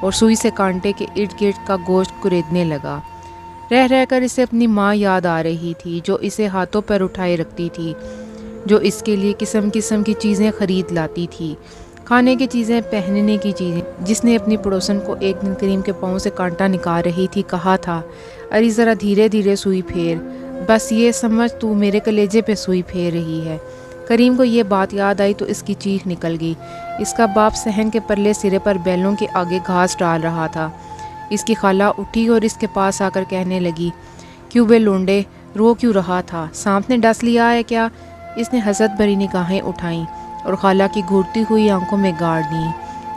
اور سوئی سے کانٹے کے ارد گرد کا گوشت کریدنے لگا۔ رہ رہ کر اسے اپنی ماں یاد آ رہی تھی، جو اسے ہاتھوں پر اٹھائے رکھتی تھی، جو اس کے لیے قسم قسم کی چیزیں خرید لاتی تھی، کھانے کی چیزیں، پہننے کی چیزیں۔ جس نے اپنی پڑوسن کو ایک دن کریم کے پاؤں سے کانٹا نکال رہی تھی کہا تھا، اری ذرا دھیرے دھیرے سوئی پھیر، بس یہ سمجھ تو میرے کلیجے پہ سوئی پھیر رہی ہے۔ کریم کو یہ بات یاد آئی تو اس کی چیخ نکل گئی۔ اس کا باپ صحن کے پرلے سرے پر بیلوں کے آگے گھاس ڈال رہا تھا۔ اس کی خالہ اٹھی اور اس کے پاس آ کر کہنے لگی، کیوں بے لونڈے، رو کیوں رہا تھا؟ سانپ نے ڈس لیا ہے کیا؟ اس نے حسرت بھری نگاہیں اٹھائیں اور خالہ کی گھورتی ہوئی آنکھوں میں گاڑ دیں۔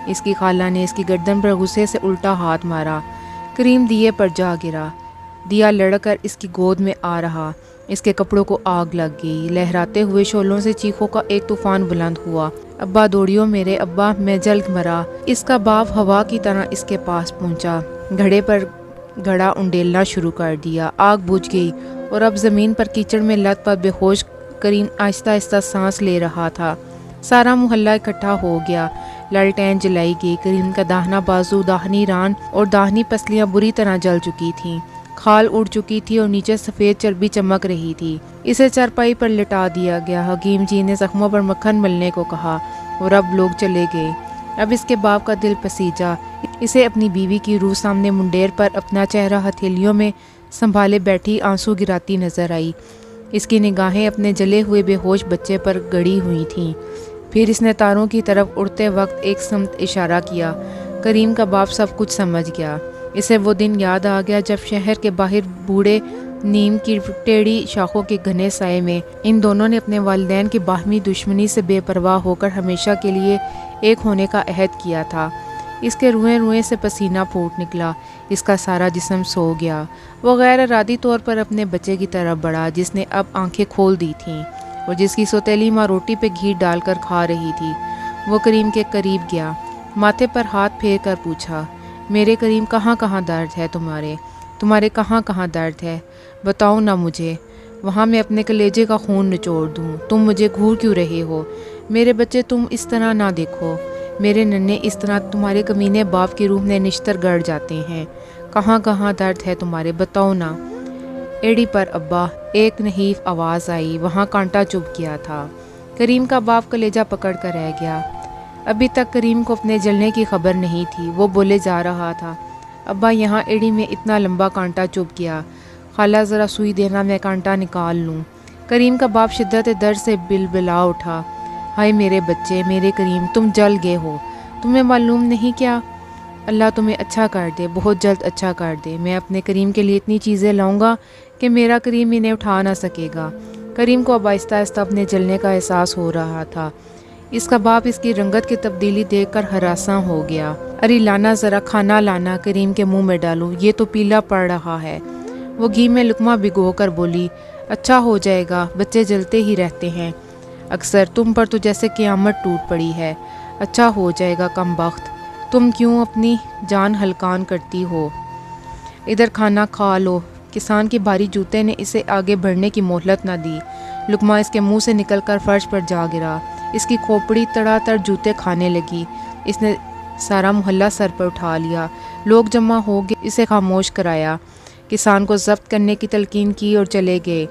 اس کی خالہ نے اس کی گردن پر غصے سے الٹا ہاتھ مارا۔ کریم دیے پر جا گرا۔ دیا لڑک کر اس کی گود میں آ رہا۔ اس کے کپڑوں کو آگ لگ گئی۔ لہراتے ہوئے شعلوں سے چیخوں کا ایک طوفان بلند ہوا۔ ابا دوڑیو میرے ابا، میں جل مرا۔ اس کا باپ ہوا کی طرح اس کے پاس پہنچا، گھڑے پر گھڑا انڈیلنا شروع کر دیا۔ آگ بجھ گئی اور اب زمین پر کیچڑ میں لت پت بے ہوش کریم آہستہ آہستہ سانس لے رہا تھا۔ سارا محلہ اکٹھا ہو گیا۔ لالٹین جلائی گئی۔ کریم کا داہنا بازو، داہنی ران اور داہنی پسلیاں بری طرح جل چکی تھیں۔ کھال اڑ چکی تھی اور نیچے سفید چربی چمک رہی تھی۔ اسے چارپائی پر لٹا دیا گیا۔ حکیم جی نے زخموں پر مکھن ملنے کو کہا اور اب لوگ چلے گئے۔ اب اس کے باپ کا دل پسیجا۔ اسے اپنی بیوی کی روح سامنے منڈیر پر اپنا چہرہ ہتھیلیوں میں سنبھالے بیٹھی آنسو گراتی نظر آئی۔ اس کی نگاہیں اپنے جلے ہوئے بے ہوش بچے پر گڑی ہوئی تھیں۔ پھر اس نے تاروں کی طرف اڑتے وقت ایک سمت اشارہ کیا۔ کریم کا باپ سب کچھ سمجھ گیا۔ اسے وہ دن یاد آ گیا جب شہر کے باہر بوڑھے نیم کی ٹیڑھی شاخوں کے گھنے سائے میں ان دونوں نے اپنے والدین کی باہمی دشمنی سے بے پرواہ ہو کر ہمیشہ کے لیے ایک ہونے کا عہد کیا تھا۔ اس کے روئیں روئیں سے پسینہ پھوٹ نکلا۔ اس کا سارا جسم سو گیا۔ وہ غیر ارادی طور پر اپنے بچے کی طرف بڑھا، جس نے اب آنکھیں کھول دی تھیں اور جس کی سوتیلی ماں روٹی پہ گھی ڈال کر کھا رہی تھی۔ وہ کریم کے قریب گیا، ماتھے پر ہاتھ پھیر کر پوچھا، میرے کریم کہاں کہاں درد ہے تمہارے کہاں کہاں درد ہے؟ بتاؤ نہ مجھے، وہاں میں اپنے کلیجے کا خون نچوڑ دوں۔ تم مجھے گھور کیوں رہے ہو؟ میرے بچے تم اس طرح نہ دیکھو، میرے ننھے اس طرح تمہارے کمینے باپ کی روح میں نشتر گڑ جاتے ہیں۔ کہاں کہاں درد ہے تمہارے، بتاؤ نا۔ ایڑی پر ابا، ایک نحیف آواز آئی۔ وہاں کانٹا چبھ گیا تھا۔ کریم کا باپ کلیجہ پکڑ کر رہ گیا۔ ابھی تک کریم کو اپنے جلنے کی خبر نہیں تھی۔ وہ بولے جا رہا تھا، ابا یہاں ایڑی میں اتنا لمبا کانٹا چبھ گیا، خالہ ذرا سوئی دینا، میں کانٹا نکال لوں۔ کریم کا باپ شدت درد سے بلبلا اٹھا، ہائے میرے بچے، میرے کریم، تم جل گئے ہو، تمہیں معلوم نہیں کیا؟ اللہ تمہیں اچھا کر دے، بہت جلد اچھا کر دے۔ میں اپنے کریم کے لیے اتنی چیزیں لاؤں گا کہ میرا کریم انہیں اٹھا نہ سکے گا۔ کریم کو اب آہستہ آہستہ اپنے جلنے کا احساس ہو رہا تھا۔ اس کا باپ اس کی رنگت کی تبدیلی دیکھ کر ہراساں ہو گیا۔ اری لانا، ذرا کھانا لانا، کریم کے منہ میں ڈالوں، یہ تو پیلا پڑ رہا ہے۔ وہ گھی میں لقمہ بھگو کر بولی، اچھا ہو جائے گا، بچے جلتے ہی رہتے ہیں اکثر، تم پر تو جیسے قیامت ٹوٹ پڑی ہے۔ اچھا ہو جائے گا کم بخت، تم کیوں اپنی جان ہلکان کرتی ہو؟ ادھر کھانا کھا لو۔ کسان کی بھاری جوتے نے اسے آگے بڑھنے کی مہلت نہ دی۔ لقمہ اس کے منہ سے نکل کر فرش پر جا گرا۔ اس کی کھوپڑی تڑا تڑ جوتے کھانے لگی۔ اس نے سارا محلہ سر پر اٹھا لیا۔ لوگ جمع ہو گئے، اسے خاموش کرایا۔ کسان کو ضبط کرنے کی تلقین کی اور چلے گئے۔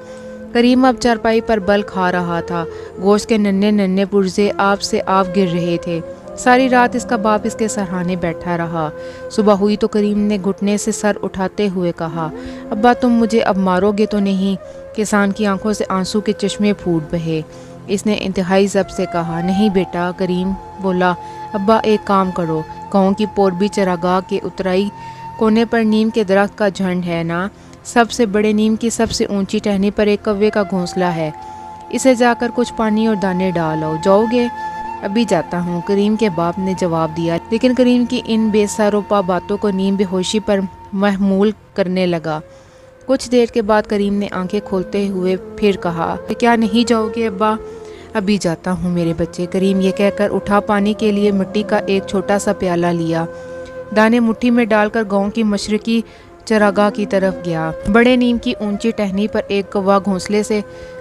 کریم اب چارپائی پر بل کھا رہا تھا۔ گوشت کے ننھے ننھے پرزے آپ سے آپ گر رہے تھے۔ ساری رات اس کا باپ اس کے سرہانے بیٹھا رہا۔ صبح ہوئی تو کریم نے گھٹنے سے سر اٹھاتے ہوئے کہا، ابا تم مجھے اب مارو گے تو نہیں؟ کسان کی آنکھوں سے آنسو کے چشمے پھوٹ بہے۔ اس نے انتہائی ضبط سے کہا، نہیں بیٹا۔ کریم بولا، ابا ایک کام کرو، گاؤں کی پوربی چراگاہ کے اترائی کونے پر نیم کے درخت کا جھنڈ ہے نا، سب سے بڑے نیم کی سب سے اونچی ٹہنی پر ایک کوے کا گھونسلہ ہے، اسے جا کر کچھ پانی اور دانے ڈالو، جاؤ گے؟ ابھی جاتا ہوں، کریم کے باپ نے جواب دیا۔ لیکن کریم کی ان بے سر و پا باتوں کو نیم بے ہوشی پر محمول کرنے لگا۔ کچھ دیر کے بعد کریم نے آنکھیں کھولتے ہوئے پھر کہا، کیا نہیں جاؤ گے ابا؟ ابھی جاتا ہوں میرے بچے۔ کریم یہ کہہ کر اٹھا، پانی کے لیے مٹی کا ایک چھوٹا سا پیالہ لیا، دانے مٹھی میں ڈال کر گاؤں کی مشرقی چراگاہ کی طرف گیا۔ بڑے نیم کی اونچی ٹہنی پر ایک کوا گھونسلے سے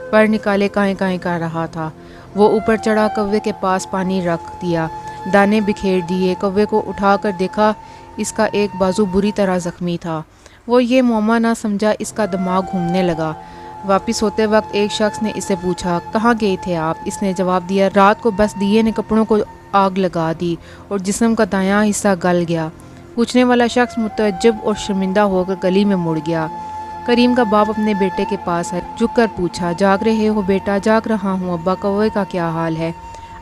پر نکالے کائیں کائیں کر رہا تھا۔ وہ اوپر چڑھا، کوے کے پاس پانی رکھ دیا، دانے بکھیر دیے، کوے کو اٹھا کر دیکھا، اس کا ایک بازو بری طرح زخمی تھا۔ وہ یہ معمہ نہ سمجھا، اس کا دماغ گھومنے لگا۔ واپس ہوتے وقت ایک شخص نے اسے پوچھا، کہاں گئے تھے آپ؟ اس نے جواب دیا، رات کو بس دیے نے کپڑوں کو آگ لگا دی اور جسم کا دایاں حصہ گل گیا۔ پوچھنے والا شخص متعجب اور شرمندہ ہو کر گلی میں مڑ گیا۔ کریم کا باپ اپنے بیٹے کے پاس آئے، جھک کر پوچھا، جاگ رہے ہو بیٹا؟ جاگ رہا ہوں ابا، کوے کا کیا حال ہے؟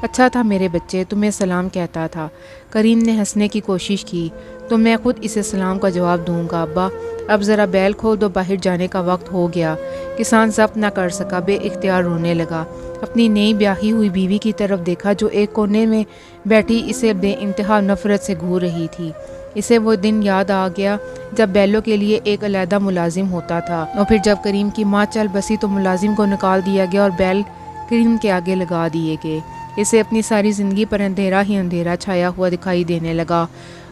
اچھا تھا میرے بچے، تمہیں سلام کہتا تھا۔ کریم نے ہنسنے کی کوشش کی، تو میں خود اسے سلام کا جواب دوں گا ابا۔ اب ذرا بیل کھول دو، باہر جانے کا وقت ہو گیا۔ کسان ضبط نہ کر سکا، بے اختیار رونے لگا۔ اپنی نئی بیاہی ہوئی بیوی کی طرف دیکھا جو ایک کونے میں بیٹھی اسے بے انتہا نفرت سے گھور رہی تھی۔ اسے وہ دن یاد آ گیا جب بیلوں کے لیے ایک علیحدہ ملازم ہوتا تھا، اور پھر جب کریم کی ماں چل بسی تو ملازم کو نکال دیا گیا اور بیل کریم کے آگے لگا دیے گئے۔ اسے اپنی ساری زندگی پر اندھیرا ہی اندھیرا چھایا ہوا دکھائی دینے لگا۔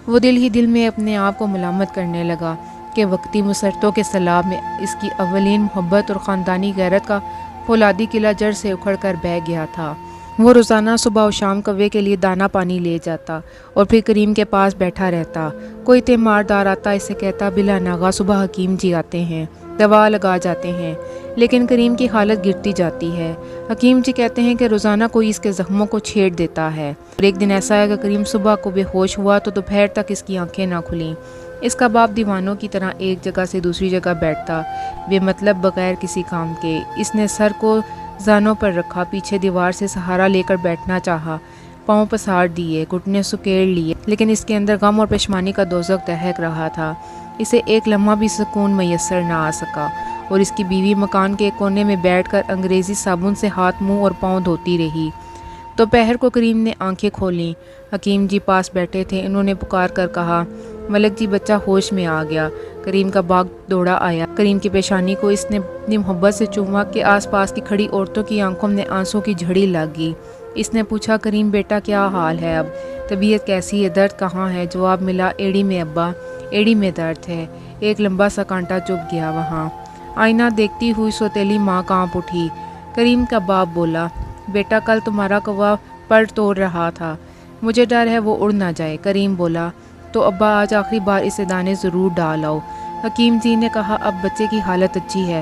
وہ دل ہی دل میں اپنے آپ کو ملامت کرنے لگا کہ وقتی مسرتوں کے سیلاب میں اس کی اولین محبت اور خاندانی غیرت کا فولادی قلعہ جڑ سے اکھڑ کر بہہ گیا تھا۔ وہ روزانہ صبح و شام کوے کے لیے دانہ پانی لے جاتا اور پھر کریم کے پاس بیٹھا رہتا۔ کوئی تیماردار آتا، اسے کہتا، بلا ناغہ صبح حکیم جی آتے ہیں، دوا لگا جاتے ہیں۔ لیکن کریم کی حالت گرتی جاتی ہے۔ حکیم جی کہتے ہیں کہ روزانہ کوئی اس کے زخموں کو چھیڑ دیتا ہے، اور ایک دن ایسا ہے کہ کریم صبح کو بے ہوش ہوا تو دوپہر تک اس کی آنکھیں نہ کھلیں۔ اس کا باپ دیوانوں کی طرح ایک جگہ سے دوسری جگہ بیٹھتا، بے مطلب بغیر کسی کام کے۔ اس نے سر کو زانوں پر رکھا، پیچھے دیوار سے سہارا لے کر بیٹھنا چاہا، پاؤں پسار دیے، گھٹنے سکیڑ لیے، لیکن اس کے اندر غم اور پشمانی کا دوزخ دہک رہا تھا۔ اسے ایک لمحہ بھی سکون میسر نہ آ سکا، اور اس کی بیوی مکان کے ایک کونے میں بیٹھ کر انگریزی صابن سے ہاتھ، منہ اور پاؤں دھوتی رہی۔ دوپہر کو کریم نے آنکھیں کھولیں۔ حکیم جی پاس بیٹھے تھے۔ انہوں نے پکار کر کہا، ملک جی بچہ ہوش میں آ گیا۔ کریم کا باپ دوڑا آیا۔ کریم کی پیشانی کو اس نے اتنی محبت سے چوما کہ آس پاس کی کھڑی عورتوں کی آنکھوں میں آنسوں کی جھڑی لگ گئی۔ اس نے پوچھا، کریم بیٹا کیا حال ہے اب؟ طبیعت کیسی ہے؟ درد کہاں ہے؟ جواب ملا، ایڑی میں ابا، ایڑی میں درد ہے۔ ایک لمبا سا کانٹا چبھ گیا وہاں۔ آئینہ دیکھتی ہوئی سوتیلی ماں کانپ اٹھی۔ کریم کا باپ بولا، بیٹا کل تمہارا کوا پر توڑ رہا تھا، مجھے ڈر ہے وہ اڑ نہ جائے۔ کریم بولا، تو ابا آج آخری بار اسے دانے ضرور ڈال آؤ۔ حکیم جی نے کہا، اب بچے کی حالت اچھی ہے۔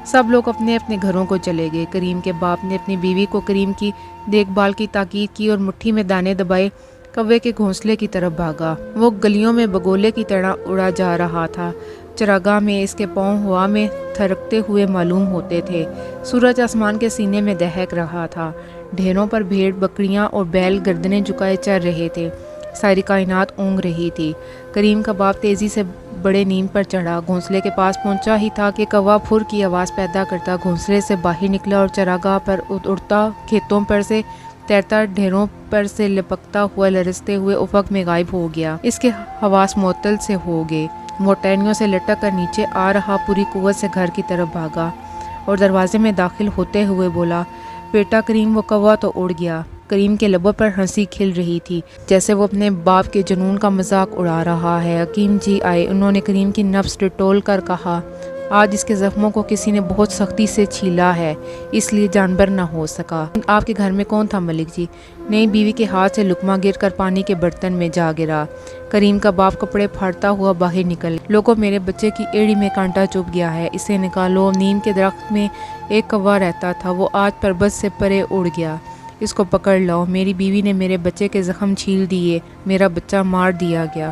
سب لوگ اپنے اپنے گھروں کو چلے گئے۔ کریم کے باپ نے اپنی بیوی کو کریم کی دیکھ بھال کی تاکید کی اور مٹھی میں دانے دبائے کوے کے گھونسلے کی طرف بھاگا۔ وہ گلیوں میں بگولے کی طرح اڑا جا رہا تھا۔ چراگاہ میں اس کے پاؤں ہوا میں تھرکتے ہوئے معلوم ہوتے تھے۔ سورج آسمان کے سینے میں دہک رہا تھا۔ ڈھیروں پر بھیڑ، بکریاں اور بیل گردنیں جھکائے چر رہے تھے۔ ساری کائنات اونگ رہی تھی۔ کریم کا باپ تیزی سے بڑے نیند پر چڑھا۔ گھونسلے کے پاس پہنچا ہی تھا کہ کوا پھر کی آواز پیدا کرتا گھونسلے سے باہر نکلا اور چراگاہ پر اڑتا، کھیتوں پر سے تیرتا، ڈھیروں پر سے لپکتا ہوا لرزتے ہوئے افق میں غائب ہو گیا۔ اس کے حواس معطل سے ہو گئے۔ وہ ٹہنیوں سے لٹک کر نیچے آ رہا پوری قوت سے گھر کی طرف بھاگا اور دروازے میں داخل ہوتے ہوئے بولا، بیٹا کریم وہ کوا تو اڑ گیا۔ کریم کے لبوں پر ہنسی کھل رہی تھی، جیسے وہ اپنے باپ کے جنون کا مذاق اڑا رہا ہے۔ حکیم جی آئے۔ انہوں نے کریم کی نبض ٹٹول کر کہا، آج اس کے زخموں کو کسی نے بہت سختی سے چھیلا ہے، اس لیے جانبر نہ ہو سکا۔ آپ کے گھر میں کون تھا ملک جی؟ نئی بیوی کے ہاتھ سے لقمہ گر کر پانی کے برتن میں جا گرا۔ کریم کا باپ کپڑے پھاڑتا ہوا باہر نکل، لوگوں میرے بچے کی ایڑی میں کانٹا چبھ گیا ہے، اسے نکالو۔ نیم کے درخت میں ایک کوا رہتا تھا، وہ آج پربت سے پرے اڑ گیا، اس کو پکڑ لاؤ۔ میری بیوی نے میرے بچے کے زخم چھیل دیے، میرا بچہ مار دیا گیا۔